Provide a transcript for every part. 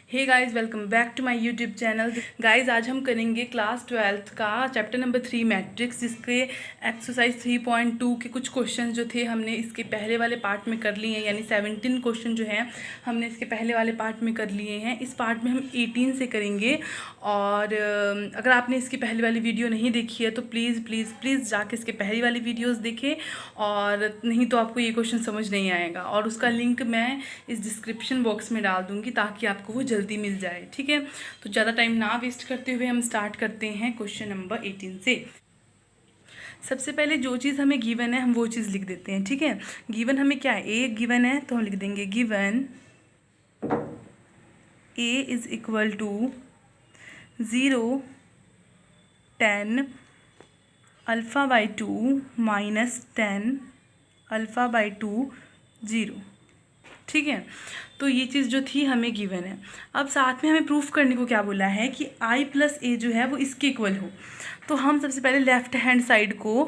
Hey guys, welcome back to my YouTube channel. Guys, आज हम करेंगे क्लास 12th का चैप्टर नंबर 3 मैट्रिक्स, जिसके एक्सरसाइज 3.2 के कुछ क्वेश्चन जो थे हमने इसके पहले वाले पार्ट में कर लिए हैं। यानी 17 क्वेश्चन जो हैं हमने इसके पहले वाले पार्ट में कर लिए हैं। इस पार्ट में हम 18 से करेंगे। और अगर आपने इसकी पहली वाली वीडियो नहीं देखी है तो प्लीज़ प्लीज़ प्लीज़ जाके इसके पहली वाली वीडियोज़ देखें, और नहीं तो आपको ये क्वेश्चन समझ नहीं आएगा। और उसका लिंक मैं इस डिस्क्रिप्शन बॉक्स में डाल दूँगी ताकि आपको वो जल्दी मिल जाए। ठीक है, तो ज़्यादा टाइम ना वेस्ट करते हुए हम स्टार्ट करते हैं क्वेश्चन नंबर 18 से। सबसे पहले जो चीज़ हमें गिवन है हम वो चीज़ लिख देते हैं। ठीक है, गिवन हमें क्या है, ए गिवन है तो हम लिख देंगे given A is equal to 0 10 alpha by 2 minus 10 alpha by 2 0। ठीक है, तो ये चीज़ जो थी हमें गिवन है। अब साथ में हमें प्रूफ करने को क्या बोला है कि i प्लस ए जो है वो इसके इक्वल हो। तो हम सबसे पहले लेफ़्ट हैंड साइड को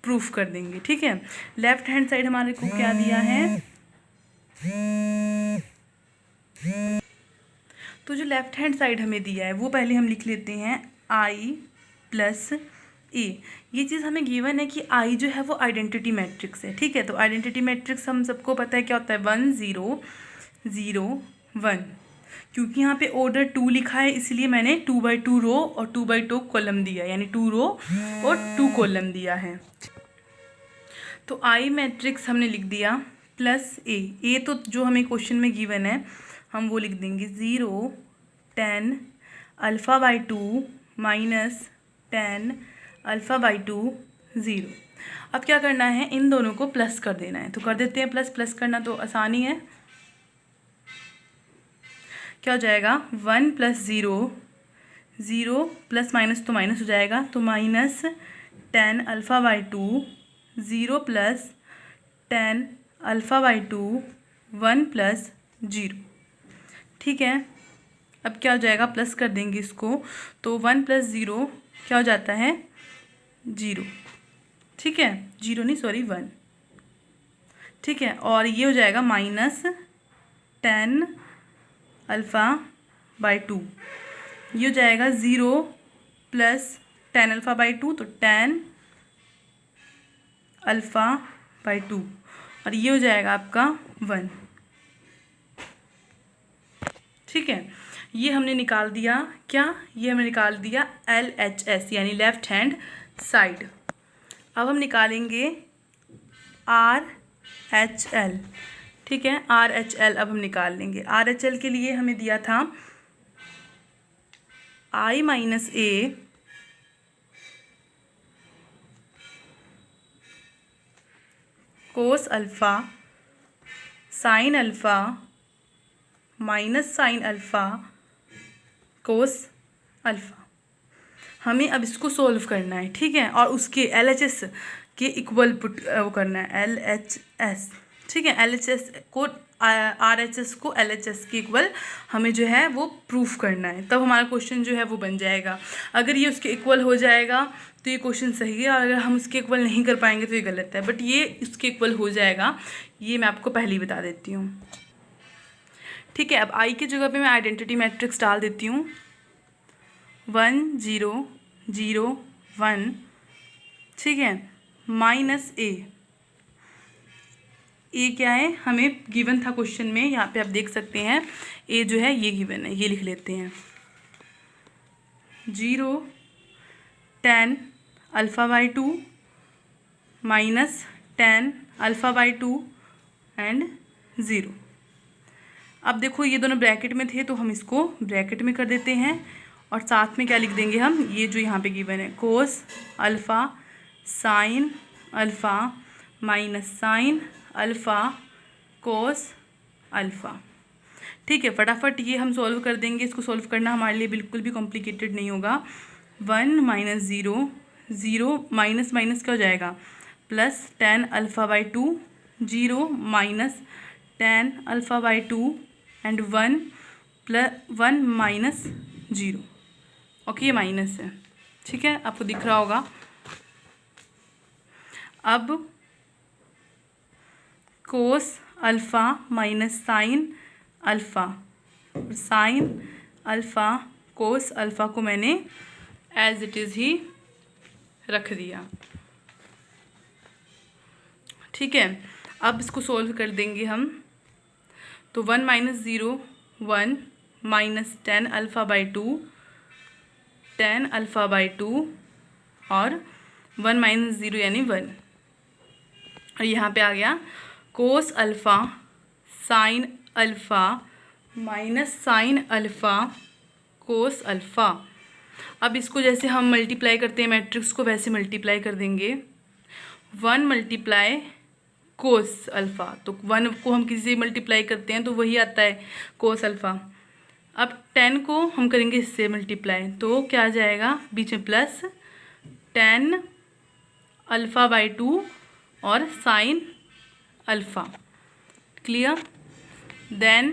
प्रूफ कर देंगे। ठीक है, लेफ़्ट हैंड साइड हमारे को क्या दिया है, तो जो लेफ़्ट हैंड साइड हमें दिया है वो पहले हम लिख लेते हैं i प्लस ए। ये चीज़ हमें गिवन है कि आई जो है वो आइडेंटिटी मैट्रिक्स है। ठीक है, तो आइडेंटिटी मैट्रिक्स हम सबको पता है क्या होता है, 1 0 0 1। क्योंकि यहाँ पे ऑर्डर 2 लिखा है इसलिए मैंने 2/2 रो और 2/2 कॉलम दिया, यानी 2 रो और 2 कॉलम दिया है। तो आई मैट्रिक्स हमने लिख दिया प्लस ए तो जो हमें क्वेश्चन में गिवन है हम वो लिख देंगे 0 10 alpha by 2 minus 10 alpha by 2 0। अब क्या करना है, इन दोनों को प्लस कर देना है, तो कर देते हैं। प्लस प्लस करना तो आसानी है। क्या हो जाएगा, 1 प्लस 0 0 प्लस माइनस तो माइनस हो जाएगा, तो minus 10 alpha by 2 0 plus 10 alpha by 2 1 plus 0। ठीक है, अब क्या हो जाएगा, प्लस कर देंगे इसको, तो 1 प्लस 0 क्या हो जाता है, 0। ठीक है, 0 नहीं सॉरी 1। ठीक है, और ये हो जाएगा माइनस 10 अल्फ़ा बाई 2। ये हो जाएगा 0 प्लस 10 अल्फ़ा बाई 2, तो 10 अल्फ़ा बाई 2, और ये हो जाएगा आपका 1। ठीक है, ये हमने निकाल दिया क्या, ये हमने निकाल दिया LHS यानी लेफ़्ट हैंड साइड। अब हम निकालेंगे RHL। ठीक है, RHL अब हम निकाल लेंगे। RHL के लिए हमें दिया था I minus A cos alpha sine alpha minus sine alpha cos alpha. हमें अब इसको सोल्व करना है। ठीक है, और उसके LHS के इक्वल पुट वो करना है, LHS। ठीक है, LHS को RHS को LHS के इक्वल हमें जो है वो प्रूफ करना है, तब हमारा क्वेश्चन जो है वो बन जाएगा। अगर ये उसके इक्वल हो जाएगा तो ये क्वेश्चन सही है, और अगर हम उसके इक्वल नहीं कर पाएंगे तो ये गलत है। बट ये इसके इक्वल हो जाएगा, ये मैं आपको पहले ही बता देती हूँ। ठीक है, अब आई की जगह पे मैं आइडेंटिटी मैट्रिक्स डाल देती हूँ, 1 0 0 1। ठीक है, माइनस ए क्या है, हमें गिवन था क्वेश्चन में, यहाँ पे आप देख सकते हैं ए जो है ये गिवन है, ये लिख लेते हैं 0 10 alpha by 2 minus 10 alpha by 2 and 0। अब देखो ये दोनों ब्रैकेट में थे तो हम इसको ब्रैकेट में कर देते हैं, और साथ में क्या लिख देंगे हम, ये जो यहाँ पे गिवन है cos alpha sine alpha minus sine alpha cos alpha. ठीक है, फटाफट ये हम सॉल्व कर देंगे। इसको सॉल्व करना हमारे लिए बिल्कुल भी कॉम्प्लिकेटेड नहीं होगा। 1 माइनस 0 0 माइनस माइनस क्या हो जाएगा, plus 10 alpha by 2 0 minus 10 alpha by 2 and 1 plus 1 minus 0। Okay, ये माइनस है। ठीक है, आपको दिख रहा होगा। अब cos alpha minus sine alpha sine alpha cos alpha को मैंने एज इट इज़ ही रख दिया। ठीक है, अब इसको सोल्व कर देंगे हम। तो 1 - 0 1 minus 10 alpha by 2 10 alpha by 2 और 1 - 0 यानी 1। और यहाँ पे आ गया cos alpha sine alpha minus sine alpha cos alpha. अब इसको जैसे हम मल्टीप्लाई करते हैं मैट्रिक्स को, वैसे मल्टीप्लाई कर देंगे। 1 मल्टीप्लाई कोस अल्फ़ा, तो 1 को हम किसी से मल्टीप्लाई करते हैं तो वही आता है कोस अल्फ़ा। अब 10 को हम करेंगे इससे मल्टीप्लाई, तो क्या आ जाएगा बीच में प्लस 10 अल्फ़ा बाई 2 और साइन अल्फ़ा। क्लियर। देन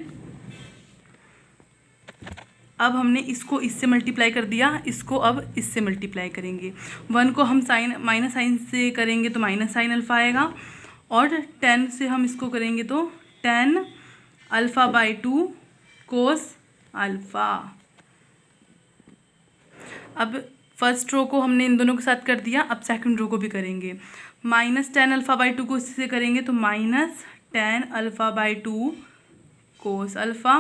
अब हमने इसको इससे मल्टीप्लाई कर दिया, इसको अब इससे मल्टीप्लाई करेंगे। 1 को हम साइन माइनस साइन से करेंगे तो माइनस साइन अल्फ़ा आएगा, और 10 से हम इसको करेंगे तो 10 अल्फ़ा बाई 2 कोस अल्फ़ा। अब फर्स्ट रो को हमने इन दोनों के साथ कर दिया, अब सेकंड रो को भी करेंगे। माइनस 10 अल्फ़ा बाई 2 को इससे करेंगे तो minus 10 alpha by 2 cos alpha,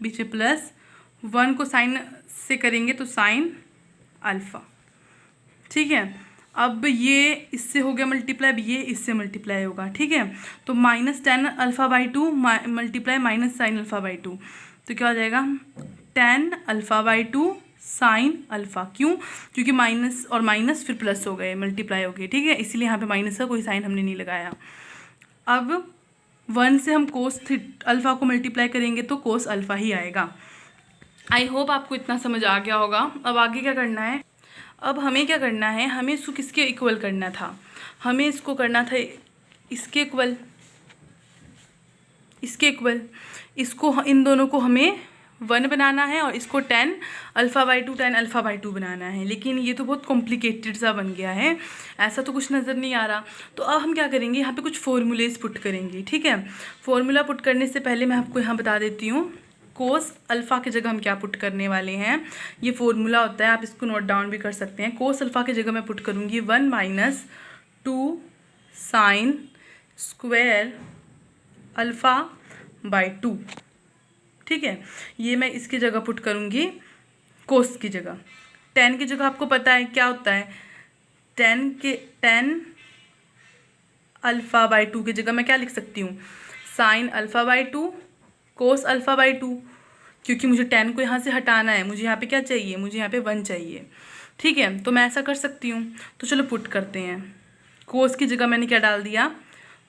बीच में प्लस 1 को साइन से करेंगे तो साइन अल्फ़ा। ठीक है, अब ये इससे हो गया मल्टीप्लाई, अब ये इससे मल्टीप्लाई होगा। ठीक है, तो minus 10 alpha by 2 multiply minus sine alpha by 2, तो क्या हो जाएगा 10 अल्फ़ा बाई 2 साइन अल्फ़ा। क्यों? क्योंकि माइनस और माइनस फिर प्लस हो गए, मल्टीप्लाई हो गए। ठीक है, इसीलिए यहाँ पे माइनस का कोई साइन हमने नहीं लगाया। अब 1 से हम कोस अल्फ़ा को मल्टीप्लाई करेंगे तो कोस अल्फ़ा ही आएगा। आई होप आपको इतना समझ आ गया होगा। अब आगे क्या करना है, अब हमें क्या करना है, हमें इसको किसके इक्वल करना था, हमें इसको करना था इसके इक्वल, इसके इक्वल। इसको इन दोनों को हमें 1 बनाना है और इसको 10 अल्फ़ा बाई 2 10 अल्फ़ा बाई 2 बनाना है। लेकिन ये तो बहुत कॉम्प्लिकेटेड सा बन गया है, ऐसा तो कुछ नज़र नहीं आ रहा। तो अब हम क्या करेंगे, यहाँ पे कुछ फॉर्मूलेज पुट करेंगे। ठीक है, फॉर्मूला पुट करने से पहले मैं आपको यहाँ बता देती हूँ कोस अल्फ़ा की जगह हम क्या पुट करने वाले हैं। ये फॉर्मूला होता है, आप इसको नोट डाउन भी कर सकते हैं। कोस अल्फ़ा की जगह मैं पुट करूँगी 1 minus 2 sine square alpha by 2। ठीक है, ये मैं इसकी जगह पुट करूँगी कोस की जगह। 10 की जगह आपको पता है क्या होता है, 10 अल्फ़ा बाई 2 की जगह मैं क्या लिख सकती हूँ, sine alpha by 2 cos alpha by 2। क्योंकि मुझे 10 को यहाँ से हटाना है, मुझे यहाँ पे क्या चाहिए, मुझे यहाँ पे 1 चाहिए। ठीक है, तो मैं ऐसा कर सकती हूँ। तो चलो पुट करते हैं। कोस की जगह मैंने क्या डाल दिया,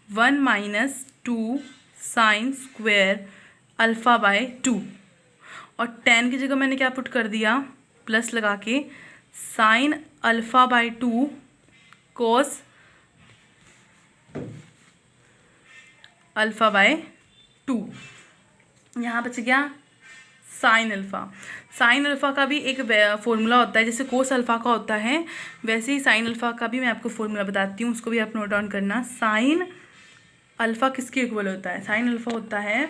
1 minus 2 sine square alpha by 2, और 10 की जगह मैंने क्या पुट कर दिया, प्लस लगा के sine alpha by 2 cos alpha by 2। यहाँ बच गया साइन अल्फ़ा। साइन अल्फ़ा का भी एक फॉर्मूला होता है, जैसे कोस अल्फ़ा का होता है वैसे ही साइन अल्फ़ा का भी मैं आपको फॉर्मूला बताती हूँ, उसको भी आप नोट डाउन करना। साइन अल्फ़ा किसके इक्वल होता है, साइन अल्फ़ा होता है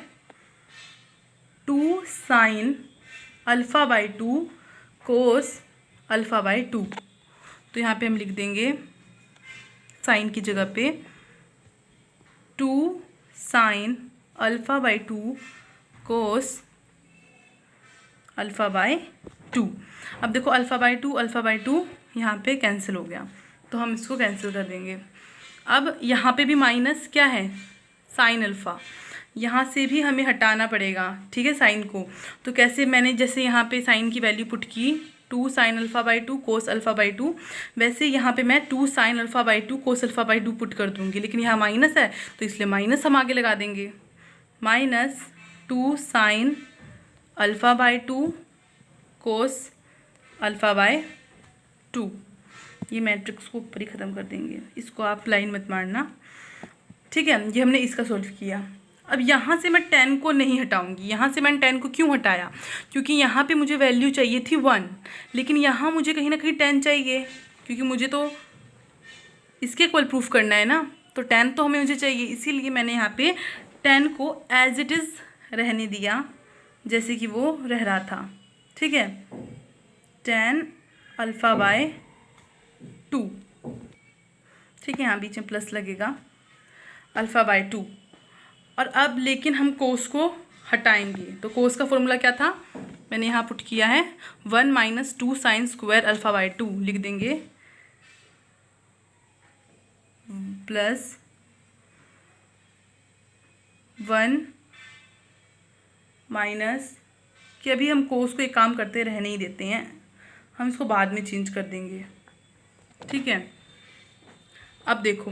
2 sine alpha by 2 cos alpha by 2। तो यहाँ पे हम लिख देंगे साइन की जगह पे 2 sine alpha by 2 cos alpha by 2। अब देखो अल्फ़ा बाई 2 यहाँ पे कैंसिल हो गया, तो हम इसको कैंसिल कर देंगे। अब यहाँ पे भी माइनस क्या है, साइन अल्फ़ा, यहाँ से भी हमें हटाना पड़ेगा। ठीक है, साइन को। तो कैसे, मैंने जैसे यहाँ पे साइन की वैल्यू पुट की 2 sine alpha by 2 cos alpha by 2, वैसे यहाँ पे मैं 2 sine alpha by 2 cos alpha by 2 put कर दूँगी। लेकिन यहाँ माइनस है तो इसलिए माइनस हम आगे लगा देंगे, minus 2 sine alpha by 2 cos alpha by 2। ये मैट्रिक्स को ऊपर ही ख़त्म कर देंगे, इसको आप लाइन मत मारना। ठीक है, ये हमने इसका सोल्व किया। अब यहाँ से मैं 10 को नहीं हटाऊंगी। यहाँ से मैंने 10 को क्यों हटाया, क्योंकि यहाँ पे मुझे वैल्यू चाहिए थी 1, लेकिन यहाँ मुझे कहीं ना कहीं 10 चाहिए, क्योंकि मुझे तो इसके इक्वल प्रूफ करना है ना, तो 10 तो हमें मुझे चाहिए। इसीलिए मैंने यहाँ पे 10 को एज इट इज़ रहने दिया, जैसे कि वो रह रहा था, ठीक है, tan अल्फ़ा बाय 2, ठीक है, यहाँ बीच में प्लस लगेगा, अल्फ़ा बाय 2। और अब लेकिन हम कोस को हटाएंगे, तो कोस का फॉर्मूला क्या था, मैंने यहाँ पुट किया है 1 - 2 साइन स्क्वायर अल्फ़ा बाय 2 लिख देंगे, प्लस 1 माइनस कि अभी हम कोस को एक काम करते रहने ही देते हैं, हम इसको बाद में चेंज कर देंगे, ठीक है। अब देखो,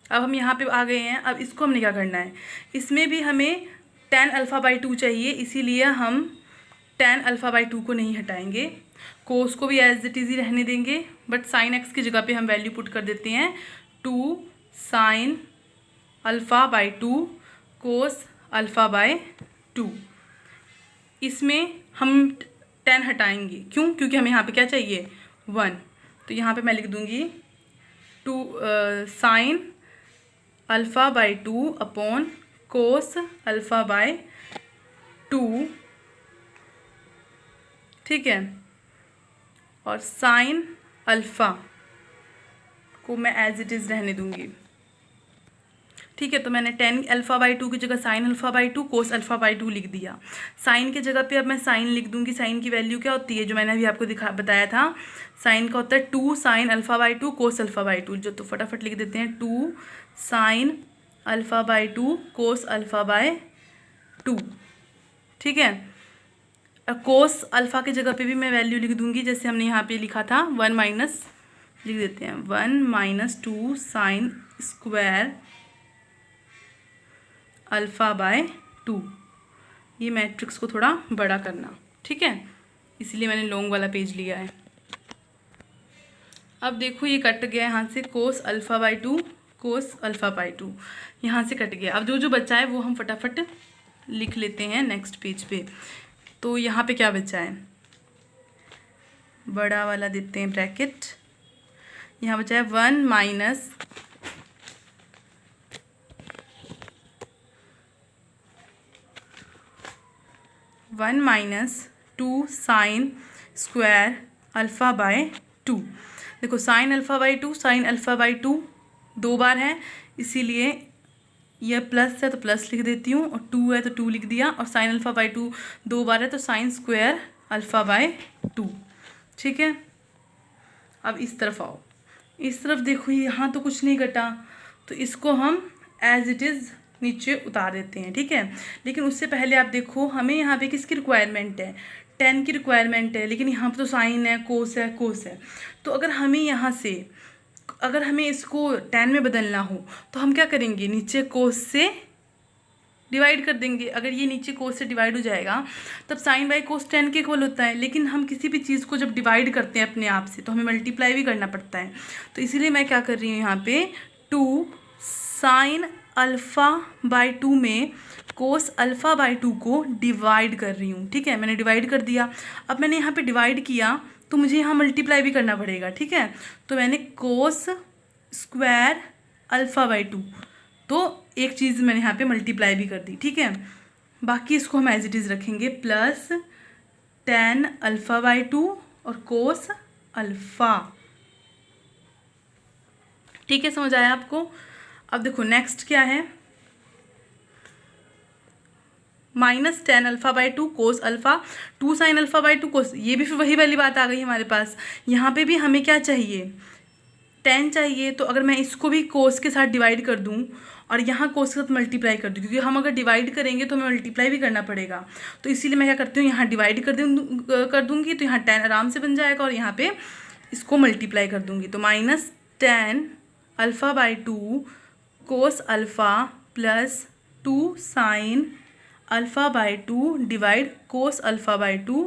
अब हम यहाँ पे आ गए हैं। अब इसको हमने क्या करना है, इसमें भी हमें tan अल्फ़ा बाई 2 चाहिए, इसीलिए हम tan अल्फ़ा बाई 2 को नहीं हटाएंगे, कोस को भी एज इट इज़ ही रहने देंगे, बट साइन एक्स की जगह पे हम वैल्यू पुट कर देते हैं 2 sine alpha by 2 cos alpha bye 2। इसमें हम tan हटाएंगे, क्यों, क्योंकि हमें यहाँ पे क्या चाहिए 1, तो यहाँ पे मैं लिख दूँगी 2 sine alpha by 2 upon cos alpha bye 2, ठीक है, और साइन अल्फ़ा को मैं एज इट इज़ रहने दूँगी, ठीक है। तो मैंने tan अल्फ़ा बाई 2 की जगह sine alpha by 2 cos alpha by 2 लिख दिया। साइन की जगह पे अब मैं साइन लिख दूँगी। साइन की वैल्यू क्या होती है, जो मैंने अभी आपको बताया था, साइन का होता है 2 sine alpha by 2 cos alpha by 2, जो तो फटाफट लिख देते हैं 2 sine alpha by 2 cos alpha bye 2, ठीक है। कोस अल्फ़ा की जगह पे भी मैं वैल्यू लिख दूँगी, जैसे हमने यहाँ पे लिखा था 1 माइनस, लिख देते हैं 1 - 2 साइन स्क्वायर अल्फ़ा बाय 2। ये मैट्रिक्स को थोड़ा बड़ा करना, ठीक है, इसीलिए मैंने लॉन्ग वाला पेज लिया है। अब देखो ये कट गया यहाँ से, cos alpha bye 2 cos alpha bye 2 यहाँ से कट गया। अब जो जो बचा है वो हम फटाफट लिख लेते हैं नेक्स्ट पेज पे। तो यहाँ पे क्या बचा है, बड़ा वाला देते हैं ब्रैकेट, यहाँ बचा है 1 minus 2 sine square alpha bye 2। देखो sine alpha bye 2 sine alpha bye 2 दो बार है, इसीलिए यह प्लस है तो प्लस लिख देती हूँ, और 2 है तो 2 लिख दिया, और साइन अल्फ़ा बाय 2 दो बार है तो साइन स्क्वायर अल्फ़ा बाय 2, ठीक है। अब इस तरफ आओ, इस तरफ देखो यहाँ तो कुछ नहीं घटा, तो इसको हम एज इट इज़ नीचे उतार देते हैं, ठीक है। लेकिन उससे पहले आप देखो, हमें यहाँ पे किसकी रिक्वायरमेंट है, tan की रिक्वायरमेंट है, लेकिन यहाँ पे तो साइन है, कोस है, कोस है। तो अगर हमें यहाँ से, अगर हमें इसको tan में बदलना हो तो हम क्या करेंगे, नीचे कोस से डिवाइड कर देंगे। अगर ये नीचे कोस से डिवाइड हो जाएगा तब साइन बाई कोस tan के इक्वल होता है, लेकिन हम किसी भी चीज़ को जब डिवाइड करते हैं अपने आप से तो हमें मल्टीप्लाई भी करना पड़ता है। तो इसीलिए मैं क्या कर रही हूँ, यहाँ पे 2 साइन अल्फ़ा बाई 2 में कोस अल्फ़ा बाई 2 को डिवाइड कर रही हूँ, ठीक है। मैंने डिवाइड कर दिया। अब मैंने यहाँ पे डिवाइड किया तो मुझे यहाँ मल्टीप्लाई भी करना पड़ेगा, ठीक है। तो मैंने कोस स्क्वायर अल्फ़ा बाई 2, तो एक चीज़ मैंने यहाँ पे मल्टीप्लाई भी कर दी, ठीक है। बाकी इसको हम एज इट इज़ रखेंगे, प्लस tan अल्फ़ा बाई 2 और कोस अल्फ़ा, ठीक है, समझ आया आपको। अब देखो नेक्स्ट क्या है, minus tan alpha by 2 cos alpha 2 sine alpha by 2 कोस, ये भी फिर वही वाली बात आ गई हमारे पास। यहाँ पे भी हमें क्या चाहिए, tan चाहिए। तो अगर मैं इसको भी कोस के साथ डिवाइड कर दूँ और यहाँ कोस के साथ मल्टीप्लाई कर दूँ, क्योंकि हम अगर डिवाइड करेंगे तो हमें मल्टीप्लाई भी करना पड़ेगा। तो इसीलिए मैं क्या करती हूँ, यहाँ डिवाइड कर दूँगी तो यहाँ tan आराम से बन जाएगा, और यहाँ पे इसको मल्टीप्लाई कर दूँगी। तो minus tan alpha by 2 cos alpha plus 2 sine alpha by 2 divide cos alpha by 2,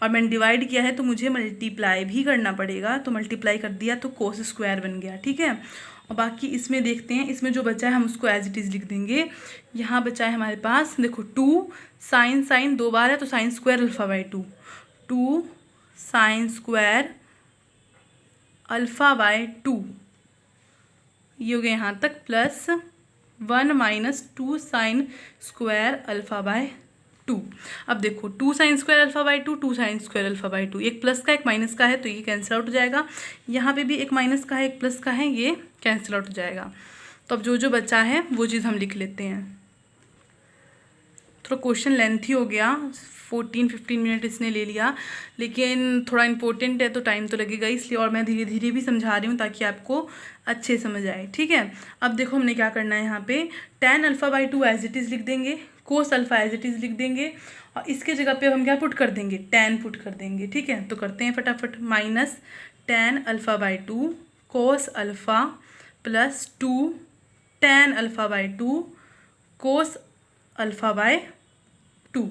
और मैंने डिवाइड किया है तो मुझे मल्टीप्लाई भी करना पड़ेगा, तो मल्टीप्लाई कर दिया तो कोस स्क्वायर बन गया, ठीक है। और बाकी इसमें देखते हैं, इसमें जो बचा है हम उसको एज इट इज़ लिख देंगे। यहाँ बचा है हमारे पास, देखो 2 साइन दो बार है तो sine square alpha by 2, 2 sine square alpha by 2, ये हो गया यहाँ तक, plus 1 - 2 sine square alpha bye 2। अब देखो 2 sine square alpha by 2, 2 sine square alpha by 2, एक प्लस का एक माइनस का है तो ये कैंसिल आउट हो जाएगा। यहाँ पे भी एक माइनस का है एक प्लस का है, ये कैंसिल आउट हो जाएगा। तो अब जो जो बचा है वो चीज़ हम लिख लेते हैं। थोड़ा क्वेश्चन लेंथी हो गया, 14-15 मिनट इसने ले लिया, लेकिन थोड़ा इम्पोर्टेंट है तो टाइम तो लगेगा, इसलिए और मैं धीरे धीरे भी समझा रही हूँ ताकि आपको अच्छे समझ आए। ठीक है, अब देखो हमने क्या करना है, यहाँ पे tan alpha by 2 as it is लिख देंगे, cos alpha as it is लिख देंगे, और इसके जगह पे हम क्या पुट कर देंगे, tan पुट कर देंगे। ठीक है, तो करते हैं फटाफट। Minus tan alpha by 2 cos alpha plus 2 tan alpha by 2 cos alpha bye 2,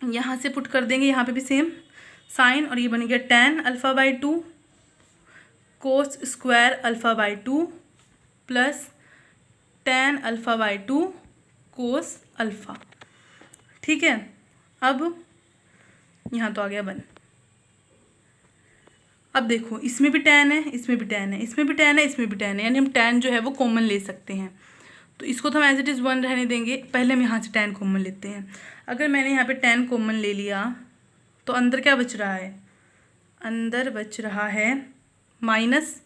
यहाँ से पुट कर देंगे, यहाँ पे भी सेम साइन, और ये बन गया tan alpha by 2 cos square alpha by 2 plus tan alpha by 2 cos alpha. ठीक है, अब यहाँ तो आ गया 1। अब देखो इसमें भी tan है, इसमें भी tan है, इसमें भी tan है, इसमें भी tan है, यानी हम tan जो है वो कॉमन ले सकते हैं। तो इसको तो हम एज इट इज़ 1 रहने देंगे, पहले हम यहाँ से tan कॉमन लेते हैं। अगर मैंने यहाँ पे tan कॉमन ले लिया तो अंदर क्या बच रहा है, अंदर बच रहा है minus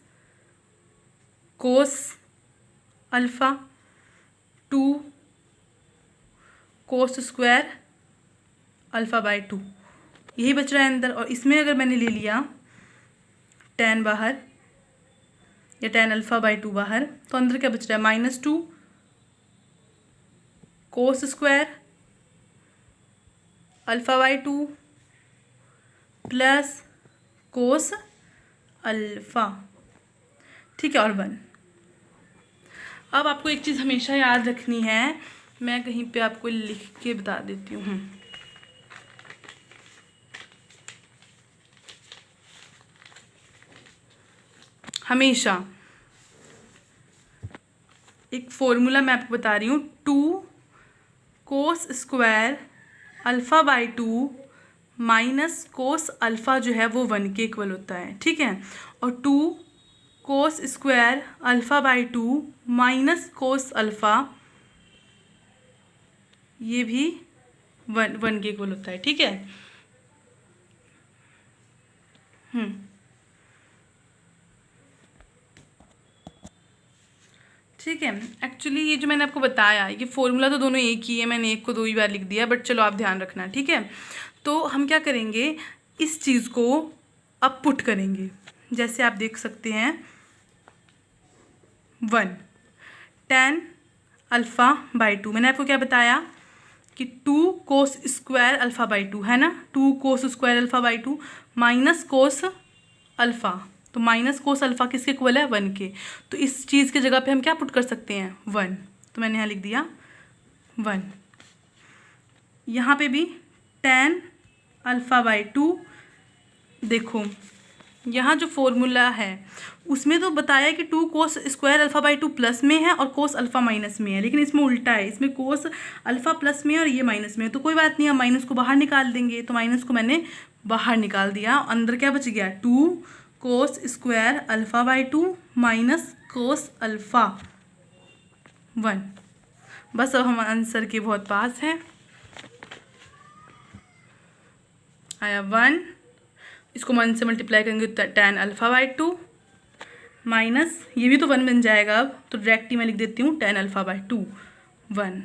cos alpha 2 cos square alpha by 2, यही बच रहा है अंदर। और इसमें अगर मैंने ले लिया tan बाहर या tan अल्फ़ा बाई 2 बाहर, तो अंदर क्या बच रहा है, minus 2 cos square alpha by 2 plus cos alpha. ठीक है, और 1। अब आपको एक चीज़ हमेशा याद रखनी है, मैं कहीं पे आपको लिख के बता देती हूँ। हमेशा एक फॉर्मूला मैं आपको बता रही हूँ, 2 cos square alpha by 2 minus cos alpha जो है वो 1 के इक्वल होता है। ठीक है, और 2 cos square alpha by 2 minus cos alpha, ये भी 1 के इक्वल होता है। ठीक है, ठीक है। एक्चुअली ये जो मैंने आपको बताया, ये फॉर्मूला तो दोनों एक ही है, मैंने एक को 2 ही बार लिख दिया, बट चलो आप ध्यान रखना। ठीक है, तो हम क्या करेंगे, इस चीज़ को अब पुट करेंगे। जैसे आप देख सकते हैं 1 tan अल्फ़ा बाई 2, मैंने आपको क्या बताया कि 2 कोस स्क्वायर अल्फ़ा बाई 2 है ना, 2 cos square alpha by 2 minus cos alpha, तो माइनस कोस अल्फ़ा किसके इक्वल है, 1 के। तो इस चीज़ की जगह पे हम क्या पुट कर सकते हैं, 1, तो मैंने यहाँ लिख दिया 1। यहाँ पे भी tan अल्फ़ा बाई 2, देखो यहाँ जो फॉर्मूला है उसमें तो बताया कि 2 cos square alpha by 2 plus में है और कोस अल्फ़ा माइनस में है, लेकिन इसमें उल्टा है, इसमें कोस अल्फ़ा प्लस में है और ये माइनस में है। तो कोई बात नहीं, हम माइनस को बाहर निकाल देंगे, तो माइनस को मैंने बाहर निकाल दिया, अंदर क्या बच गया, 2 cos square alpha by 2 minus cos alpha 1। बस अब हम आंसर के बहुत पास हैं, आया 1, इसको 1 से मल्टीप्लाई करेंगे तो tan अल्फ़ा बाई 2 माइनस, ये भी तो 1 बन जाएगा अब, तो डायरेक्ट ही मैं लिख देती हूँ tan अल्फ़ा बाई 2 1।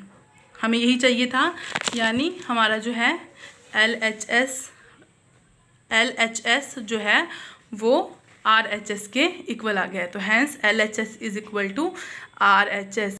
हमें यही चाहिए था, यानी हमारा जो है LHS जो है वो RHS के इक्वल आ गया है। तो hence LHS is equal to RHS।